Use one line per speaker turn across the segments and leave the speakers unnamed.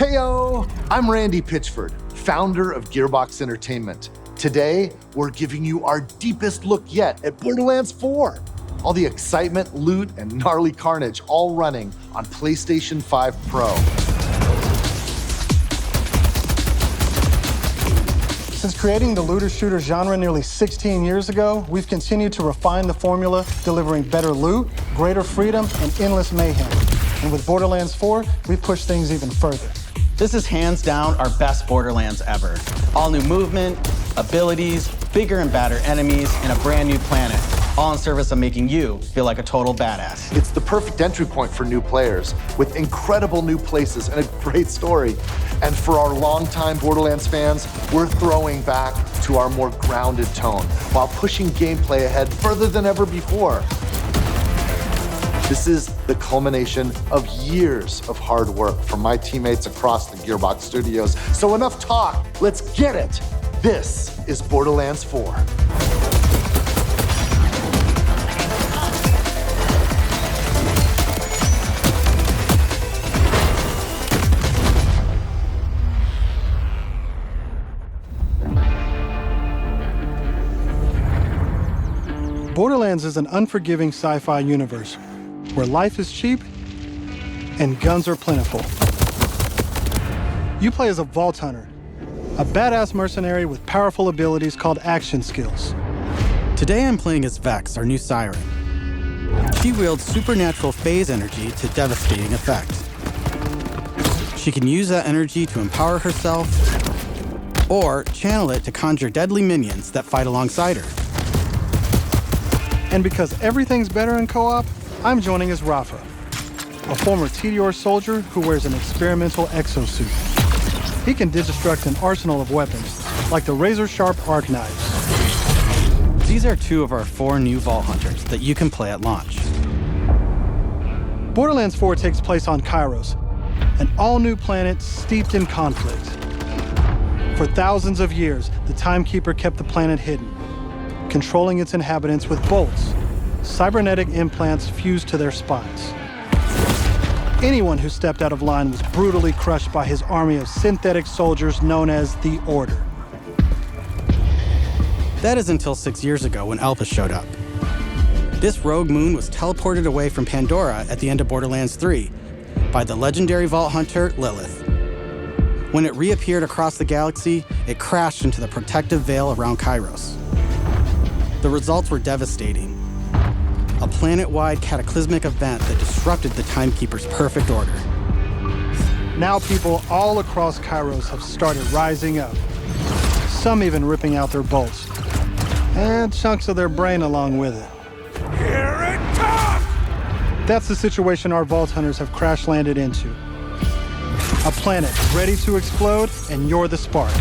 Heyo! I'm Randy Pitchford, founder of Gearbox Entertainment. Today, we're giving you our deepest look yet at Borderlands 4. All the excitement, loot, and gnarly carnage all running on PlayStation 5 Pro.
Since creating the looter-shooter genre nearly 16 years ago, we've continued to refine the formula, delivering better loot, greater freedom, and endless mayhem. And with Borderlands 4, we've pushed things even further.
This is hands down our best Borderlands ever. All new movement, abilities, bigger and badder enemies, and a brand new planet, all in service of making you feel like a total badass.
It's the perfect entry point for new players, with incredible new places and a great story. And for our longtime Borderlands fans, we're throwing back to our more grounded tone, while pushing gameplay ahead further than ever before. This is the culmination of years of hard work from my teammates across the Gearbox studios. So enough talk, let's get it. This is Borderlands 4.
Borderlands is an unforgiving sci-fi universe where life is cheap and guns are plentiful. You play as a vault hunter, a badass mercenary with powerful abilities called action skills.
Today I'm playing as Vex, our new siren. She wields supernatural phase energy to devastating effect. She can use that energy to empower herself or channel it to conjure deadly minions that fight alongside her.
And because everything's better in co-op, I'm joining as Rafa, a former TDR soldier who wears an experimental exosuit. He can deconstruct an arsenal of weapons, like the razor-sharp arc knives.
These are 2 of our 4 new Vault Hunters that you can play at launch.
Borderlands 4 takes place on Kairos, an all-new planet steeped in conflict. For thousands of years, the Timekeeper kept the planet hidden, controlling its inhabitants with bolts, cybernetic implants fused to their spines. Anyone who stepped out of line was brutally crushed by his army of synthetic soldiers known as the Order.
That is until 6 years ago when Elpis showed up. This rogue moon was teleported away from Pandora at the end of Borderlands 3 by the legendary Vault Hunter, Lilith. When it reappeared across the galaxy, it crashed into the protective veil around Kairos. The results were devastating. A planet-wide cataclysmic event that disrupted the Timekeeper's perfect order.
Now people all across Kairos have started rising up, some even ripping out their bolts, and chunks of their brain along with it.
Hear it talk!
That's the situation our Vault Hunters have crash-landed into. A planet ready to explode, and you're the spark.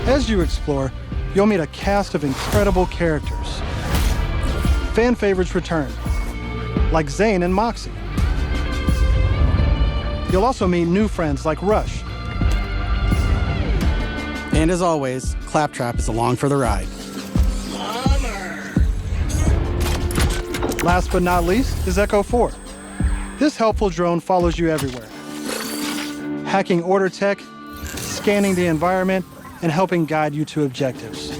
As you explore, you'll meet a cast of incredible characters. Fan favorites return, like Zane and Moxie. You'll also meet new friends like Rush.
And as always, Claptrap is along for the ride.
Last but not least is Echo 4. This helpful drone follows you everywhere, hacking order tech, scanning the environment, and helping guide you to objectives.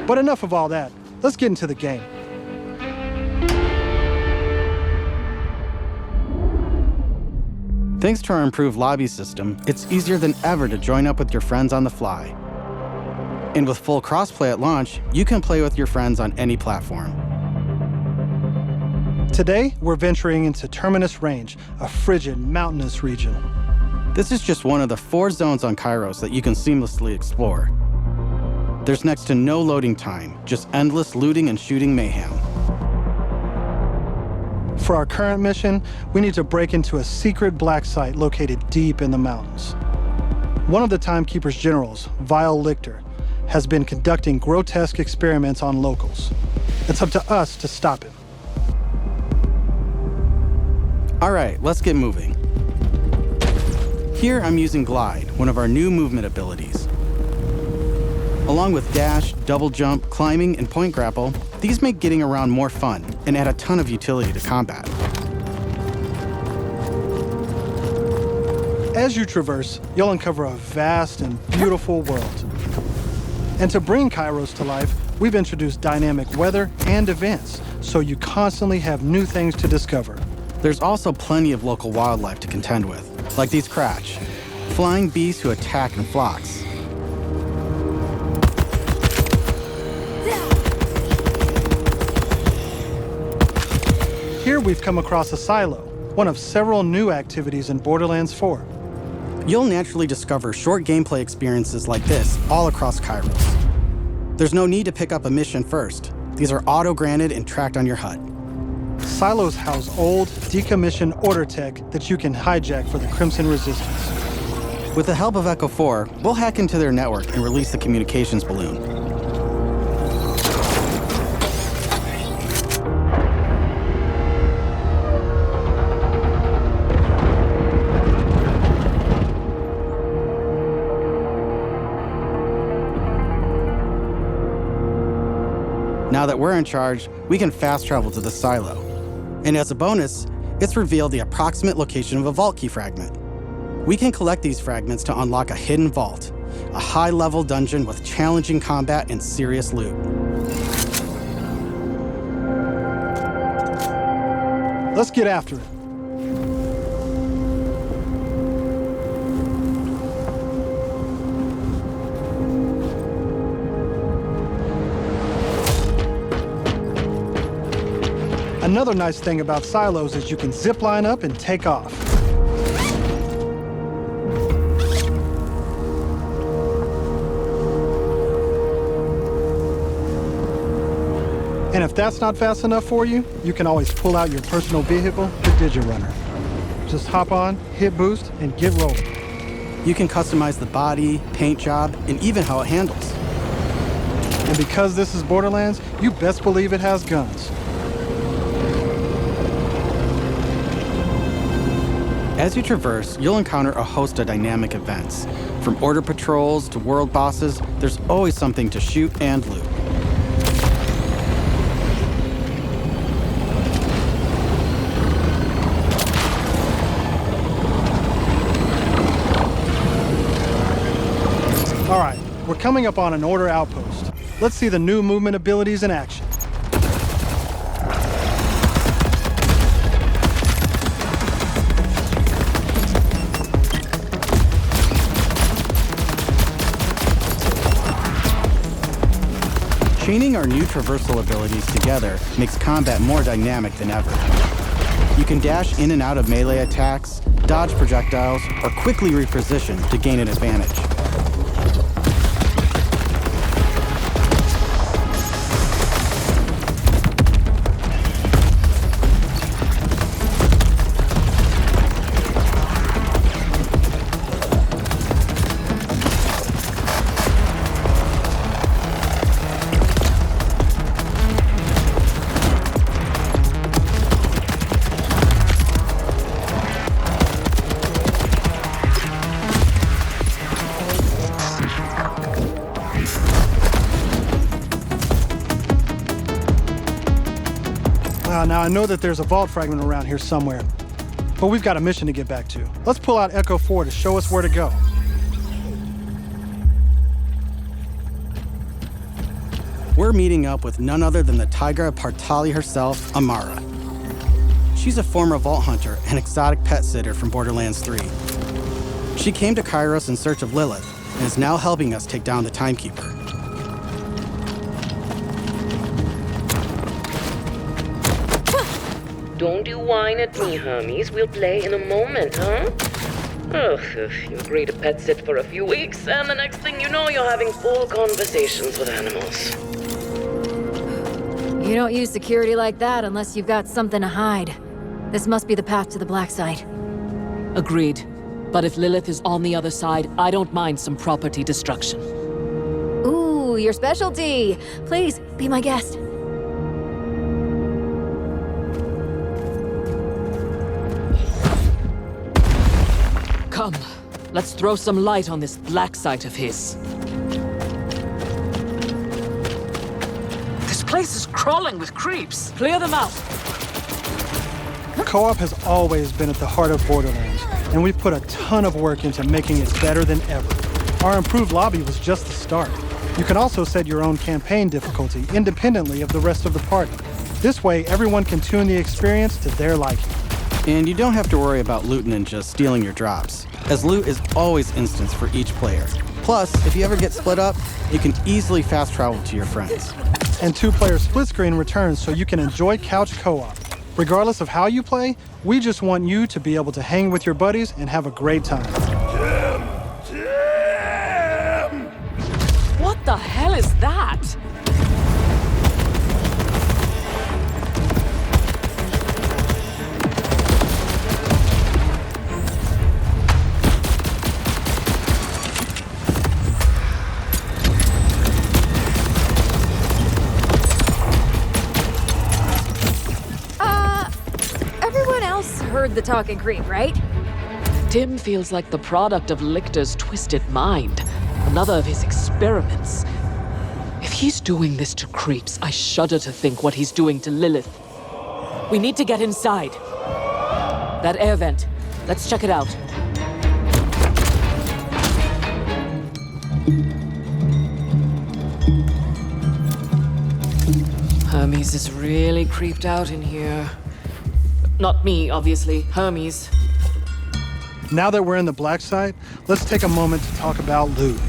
But enough of all that. Let's get into the game.
Thanks to our improved lobby system, it's easier than ever to join up with your friends on the fly. And with full crossplay at launch, you can play with your friends on any platform.
Today, we're venturing into Terminus Range, a frigid, mountainous region.
This is just one of the 4 zones on Kairos that you can seamlessly explore. There's next to no loading time, just endless looting and shooting mayhem.
For our current mission, we need to break into a secret black site located deep in the mountains. One of the Timekeeper's generals, Vile Lichter, has been conducting grotesque experiments on locals. It's up to us to stop him.
All right, let's get moving. Here I'm using Glide, one of our new movement abilities. Along with dash, double jump, climbing, and point grapple, these make getting around more fun and add a ton of utility to combat.
As you traverse, you'll uncover a vast and beautiful world. And to bring Kairos to life, we've introduced dynamic weather and events, so you constantly have new things to discover.
There's also plenty of local wildlife to contend with, like these Kratch, flying beasts who attack in flocks.
Here we've come across a silo, one of several new activities in Borderlands 4.
You'll naturally discover short gameplay experiences like this all across Kairos. There's no need to pick up a mission first. These are auto-granted and tracked on your HUD.
Silos house old, decommissioned order tech that you can hijack for the Crimson Resistance.
With the help of Echo 4, we'll hack into their network and release the communications balloon. Now that we're in charge, we can fast travel to the silo. And as a bonus, it's revealed the approximate location of a vault key fragment. We can collect these fragments to unlock a hidden vault, a high-level dungeon with challenging combat and serious loot.
Let's get after it. Another nice thing about silos is you can zip line up and take off. And if that's not fast enough for you, you can always pull out your personal vehicle, the Digirunner. Just hop on, hit boost, and get rolling.
You can customize the body, paint job, and even how it handles.
And because this is Borderlands, you best believe it has guns.
As you traverse, you'll encounter a host of dynamic events. From order patrols to world bosses, there's always something to shoot and loot.
All right, we're coming up on an order outpost. Let's see the new movement abilities in action.
Chaining our new traversal abilities together makes combat more dynamic than ever. You can dash in and out of melee attacks, dodge projectiles, or quickly reposition to gain an advantage.
Now I know that there's a vault fragment around here somewhere, but we've got a mission to get back to. Let's pull out Echo 4 to show us where to go.
We're meeting up with none other than the Tigra Partali herself, Amara. She's a former vault hunter and exotic pet sitter from Borderlands 3. She came to Kairos in search of Lilith and is now helping us take down the Timekeeper.
Don't you whine at me, Hermes. We'll play in a moment, huh? Ugh, you agree to pet sit for a few weeks, and the next thing you know, you're having full conversations with animals.
You don't use security like that unless you've got something to hide. This must be the path to the black side.
Agreed. But if Lilith is on the other side, I don't mind some property destruction.
Ooh, your specialty! Please, be my guest.
Come, let's throw some light on this black site of his. This place is crawling with creeps. Clear them out.
Co-op has always been at the heart of Borderlands, and we've put a ton of work into making it better than ever. Our improved lobby was just the start. You can also set your own campaign difficulty independently of the rest of the party. This way, everyone can tune the experience to their liking.
And you don't have to worry about loot ninjas stealing your drops, as loot is always instanced for each player. Plus, if you ever get split up, you can easily fast travel to your friends.
And 2-player split screen returns so you can enjoy couch co-op. Regardless of how you play, we just want you to be able to hang with your buddies and have a great time.
What the hell is that?
Everyone else heard the talking creep, right?
Tim feels like the product of Lictor's twisted mind, another of his experiments. If he's doing this to creeps, I shudder to think what he's doing to Lilith. We need to get inside. That air vent. Let's check it out. Hermes is really creeped out in here. Not me, obviously. Hermes.
Now that we're in the black site, let's take a moment to talk about loot.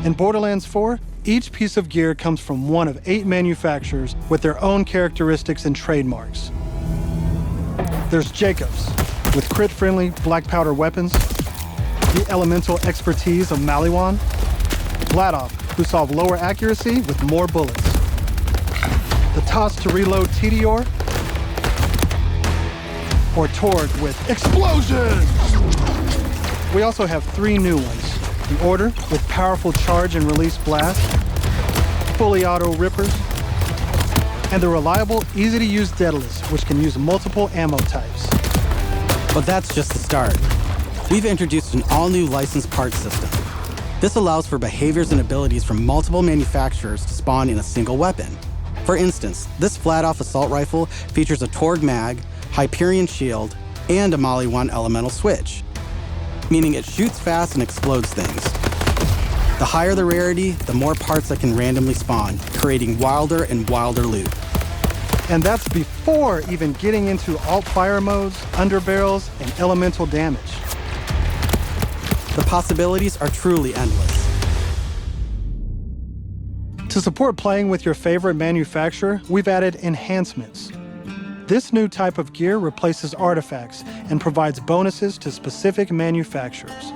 In Borderlands 4, each piece of gear comes from one of 8 manufacturers with their own characteristics and trademarks. There's Jacobs, with crit-friendly black powder weapons, the elemental expertise of Maliwan, Vladov, who solve lower accuracy with more bullets, the toss to reload Tedior, or Torg with explosions! We also have 3 new ones. The Order with powerful charge and release blast, fully auto rippers, and the reliable, easy-to-use Daedalus, which can use multiple ammo types.
But that's just the start. We've introduced an all-new licensed parts system. This allows for behaviors and abilities from multiple manufacturers to spawn in a single weapon. For instance, this flat-off assault rifle features a Torg mag, Hyperion shield, and a Maliwan elemental switch, meaning it shoots fast and explodes things. The higher the rarity, the more parts that can randomly spawn, creating wilder and wilder loot.
And that's before even getting into alt-fire modes, underbarrels, and elemental damage.
The possibilities are truly endless.
To support playing with your favorite manufacturer, we've added enhancements. This new type of gear replaces artifacts and provides bonuses to specific manufacturers.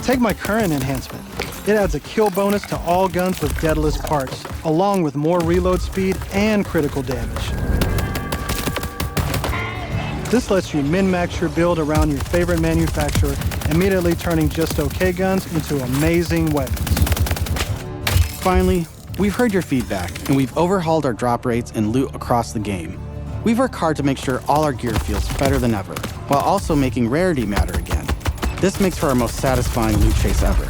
Take my current enhancement. It adds a kill bonus to all guns with Daedalus parts, along with more reload speed and critical damage. This lets you min-max your build around your favorite manufacturer, immediately turning just okay guns into amazing weapons.
Finally, we've heard your feedback, and we've overhauled our drop rates and loot across the game. We've worked hard to make sure all our gear feels better than ever, while also making rarity matter again. This makes for our most satisfying loot chase ever.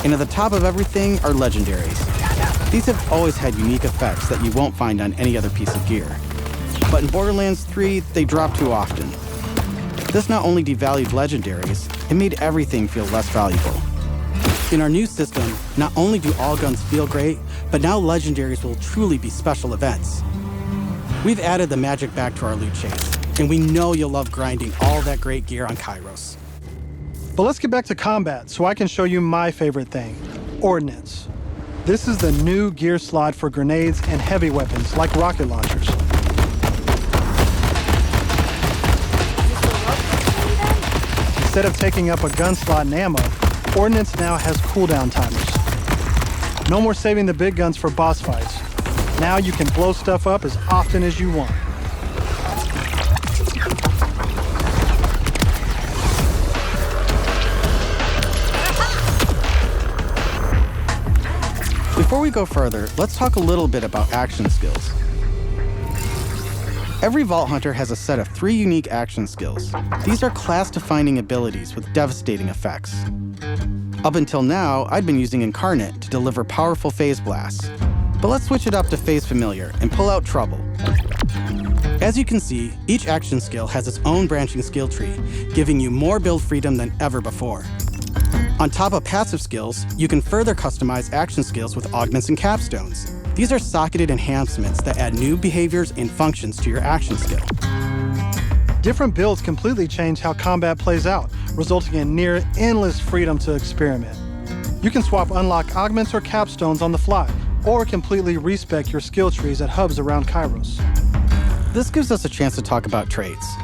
And at the top of everything are legendaries. These have always had unique effects that you won't find on any other piece of gear. But in Borderlands 3, they drop too often. This not only devalued legendaries, it made everything feel less valuable. In our new system, not only do all guns feel great, but now legendaries will truly be special events. We've added the magic back to our loot chase, and we know you'll love grinding all that great gear on Kairos.
But let's get back to combat so I can show you my favorite thing, Ordnance. This is the new gear slot for grenades and heavy weapons like rocket launchers. Instead of taking up a gun slot and ammo, Ordnance now has cooldown timers. No more saving the big guns for boss fights. Now you can blow stuff up as often as you want.
Before we go further, let's talk a little bit about action skills. Every Vault Hunter has a set of 3 unique action skills. These are class-defining abilities with devastating effects. Up until now, I'd been using Incarnate to deliver powerful phase blasts. But let's switch it up to Phase Familiar and pull out Trouble. As you can see, each action skill has its own branching skill tree, giving you more build freedom than ever before. On top of passive skills, you can further customize action skills with augments and capstones. These are socketed enhancements that add new behaviors and functions to your action skill.
Different builds completely change how combat plays out, resulting in near endless freedom to experiment. You can swap unlock augments or capstones on the fly, or completely respec your skill trees at hubs around Kairos.
This gives us a chance to talk about traits.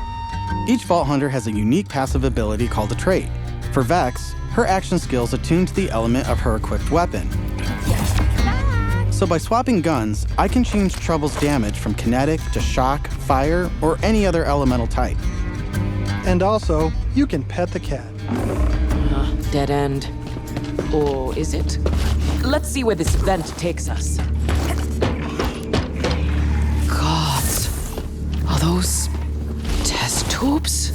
Each Vault Hunter has a unique passive ability called a trait. For Vex, her action skills attune to the element of her equipped weapon. So by swapping guns, I can change Trouble's damage from kinetic to shock, fire, or any other elemental type.
And also, you can pet the cat.
Dead end. Or is it? Let's see where this vent takes us. Gods. Are those test tubes?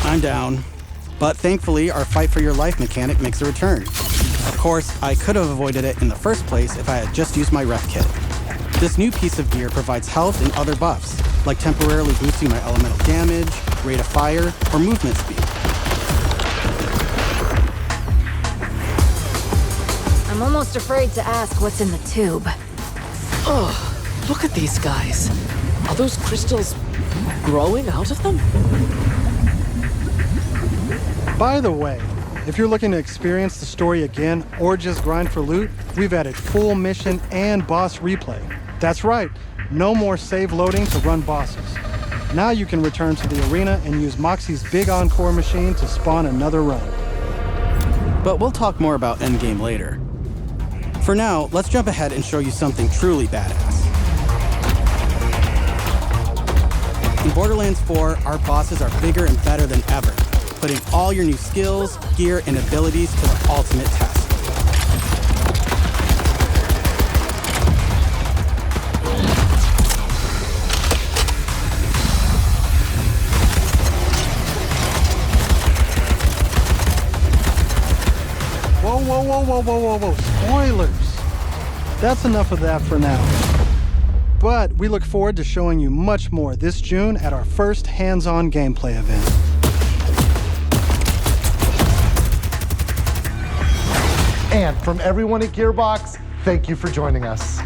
I'm down. But thankfully, our fight for your life mechanic makes a return. Of course, I could have avoided it in the first place if I had just used my ref kit. This new piece of gear provides health and other buffs, like temporarily boosting my elemental damage, rate of fire, or movement speed.
I'm almost afraid to ask what's in the tube.
Oh, look at these guys. Are those crystals growing out of them?
By the way, if you're looking to experience the story again or just grind for loot, we've added full mission and boss replay. That's right, no more save loading to run bosses. Now you can return to the arena and use Moxie's big encore machine to spawn another run.
But we'll talk more about endgame later. For now, let's jump ahead and show you something truly badass. In Borderlands 4, our bosses are bigger and better than ever, putting all your new skills, gear, and abilities to the ultimate test.
Whoa. Spoilers. That's enough of that for now. But we look forward to showing you much more this June at our first hands-on gameplay event.
And from everyone at Gearbox, thank you for joining us.